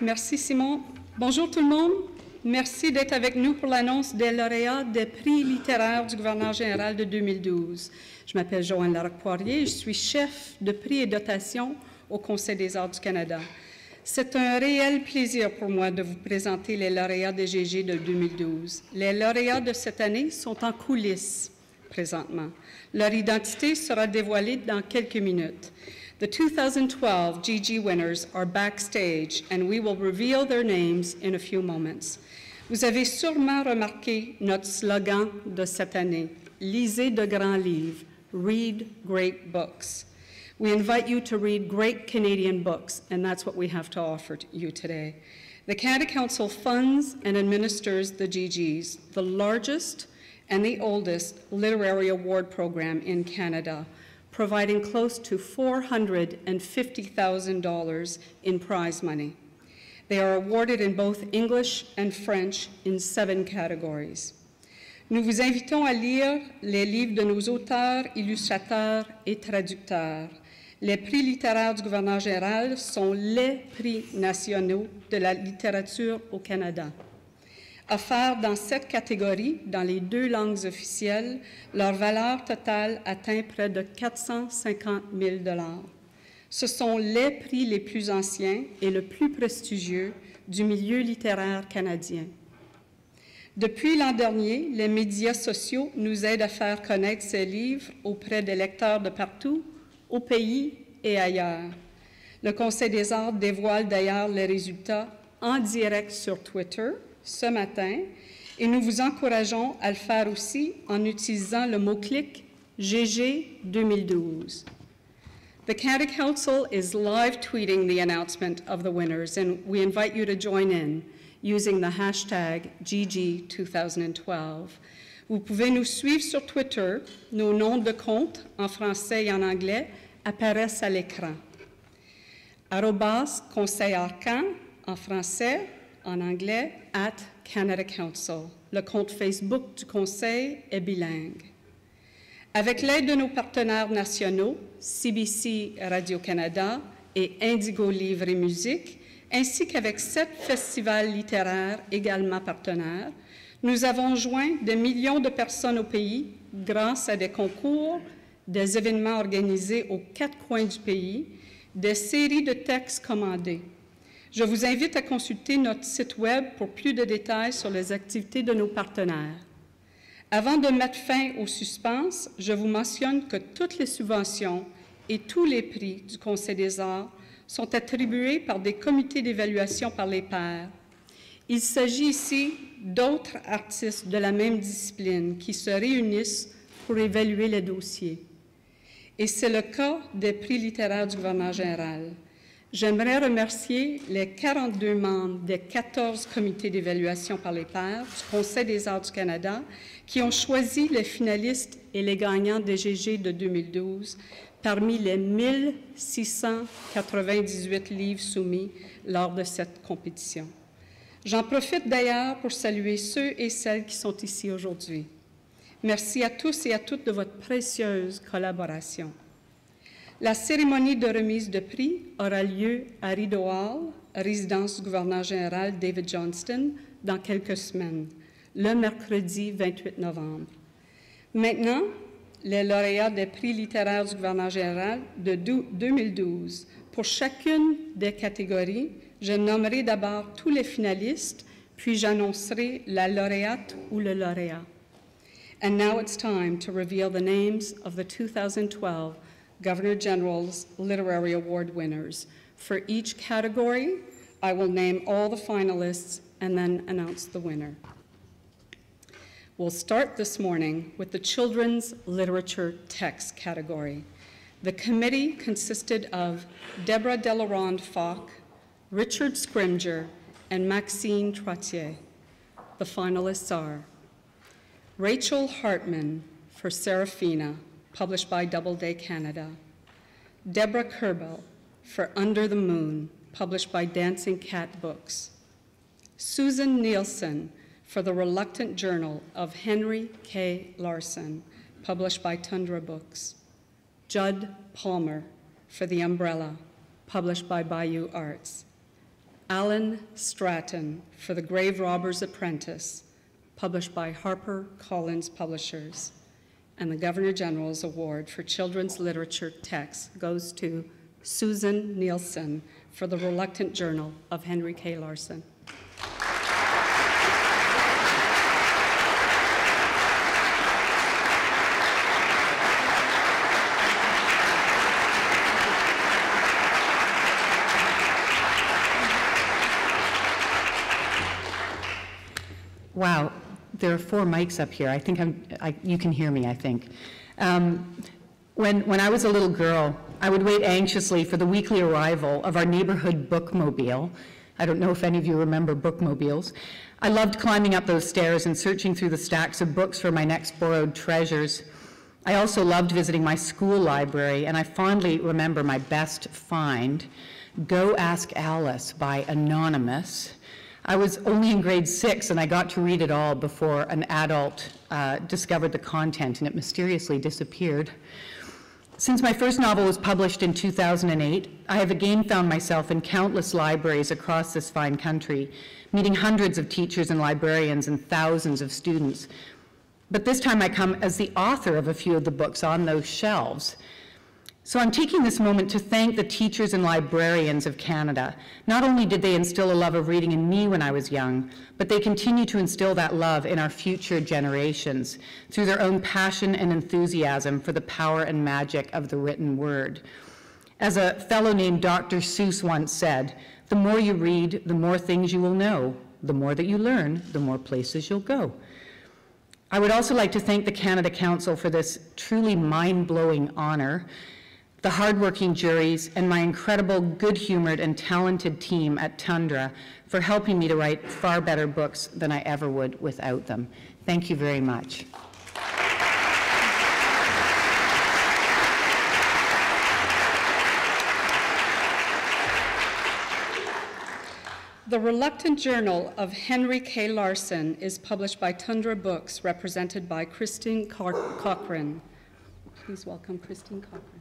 Merci, Simon. Bonjour tout le monde. Merci d'être avec nous pour l'annonce des lauréats des prix littéraires du gouverneur général de 2012. Je m'appelle Joanne Larocque-Poirier et je suis chef de prix et dotation au Conseil des arts du Canada. C'est un réel plaisir pour moi de vous présenter les lauréats des GG de 2012. Les lauréats de cette année sont en coulisses présentement. Leur identité sera dévoilée dans quelques minutes. The 2012 GG winners are backstage and we will reveal their names in a few moments. Vous avez sûrement remarqué notre slogan de cette année, « Lisez de grands livres, read great books ». We invite you to read great Canadian books, and that's what we have to offer to you today. The Canada Council funds and administers the GGs, the largest and the oldest literary award program in Canada, providing close to $450,000 in prize money. They are awarded in both English and French in 7 categories. Nous vous invitons à lire les livres de nos auteurs, illustrateurs et traducteurs. Les prix littéraires du gouverneur général sont les prix nationaux de la littérature au Canada. Offerts dans 7 catégories, dans les 2 langues officielles, leur valeur totale atteint près de 450 000 $. Ce sont les prix les plus anciens et le plus prestigieux du milieu littéraire canadien. Depuis l'an dernier, les médias sociaux nous aident à faire connaître ces livres auprès des lecteurs de partout, au pays et ailleurs. Le Conseil des arts dévoile d'ailleurs les résultats en direct sur Twitter ce matin et nous vous encourageons à le faire aussi en utilisant le mot-clic GG 2012. The Canada Council is live tweeting the announcement of the winners and we invite you to join in using the hashtag GG2012. Vous pouvez nous suivre sur Twitter. Nos noms de compte en français et en anglais apparaissent à l'écran. @Conseil Arcan en français, en anglais, @Canada Council. Le compte Facebook du Conseil est bilingue. Avec l'aide de nos partenaires nationaux, CBC Radio-Canada et Indigo Livre et Musique, ainsi qu'avec 7 festivals littéraires également partenaires, nous avons joint des millions de personnes au pays grâce à des concours, des événements organisés aux 4 coins du pays, des séries de textes commandés. Je vous invite à consulter notre site Web pour plus de détails sur les activités de nos partenaires. Avant de mettre fin au suspense, je vous mentionne que toutes les subventions et tous les prix du Conseil des arts sont attribués par des comités d'évaluation par les pairs. Il s'agit ici d'autres artistes de la même discipline qui se réunissent pour évaluer les dossiers. Et c'est le cas des prix littéraires du gouverneur général. J'aimerais remercier les 42 membres des 14 comités d'évaluation par les pairs du Conseil des arts du Canada qui ont choisi les finalistes et les gagnants des GG de 2012 parmi les 1698 livres soumis lors de cette compétition. J'en profite d'ailleurs pour saluer ceux et celles qui sont ici aujourd'hui. Merci à tous et à toutes de votre précieuse collaboration. La cérémonie de remise de prix aura lieu à Rideau Hall, résidence du gouverneur général David Johnston, dans quelques semaines, le mercredi 28 novembre. Maintenant, les lauréats des prix littéraires du gouverneur général de 2012. Pour chacune des catégories, je nommerai d'abord tous les finalistes, puis j'annoncerai la lauréate ou le lauréat. And now it's time to reveal the names of the 2012 Governor General's Literary Award winners. For each category, I will name all the finalists and then announce the winner. We'll start this morning with the Children's Literature Text category. The committee consisted of Deborah Delarond-Falk, Richard Scrimger, and Maxine Trottier. The finalists are Rachel Hartman for Serafina, published by Doubleday Canada. Deborah Kerbel for Under the Moon, published by Dancing Cat Books. Susan Nielsen for The Reluctant Journal of Henry K. Larson, published by Tundra Books. Judd Palmer for The Umbrella, published by Bayou Arts. Alan Stratton for The Grave Robber's Apprentice, published by HarperCollins Publishers. And the Governor General's Award for Children's Literature Text goes to Susan Nielsen for The Reluctant Journal of Henry K. Larson. Wow, there are 4 mics up here. I think you can hear me, I think. When I was a little girl, I would wait anxiously for the weekly arrival of our neighborhood bookmobile. I don't know if any of you remember bookmobiles. I loved climbing up those stairs and searching through the stacks of books for my next borrowed treasures. I also loved visiting my school library, and I fondly remember my best find, Go Ask Alice by Anonymous. I was only in grade 6, and I got to read it all before an adult discovered the content, and it mysteriously disappeared. Since my first novel was published in 2008, I have again found myself in countless libraries across this fine country, meeting hundreds of teachers and librarians and thousands of students. But this time I come as the author of a few of the books on those shelves. So I'm taking this moment to thank the teachers and librarians of Canada. Not only did they instill a love of reading in me when I was young, but they continue to instill that love in our future generations through their own passion and enthusiasm for the power and magic of the written word. As a fellow named Dr. Seuss once said, the more you read, the more things you will know. The more that you learn, the more places you'll go. I would also like to thank the Canada Council for this truly mind-blowing honor, the hardworking juries, and my incredible, good-humored, and talented team at Tundra for helping me to write far better books than I ever would without them. Thank you very much. The Reluctant Journal of Henry K. Larson is published by Tundra Books, represented by Christine Cochran. Please welcome Christine Cochran.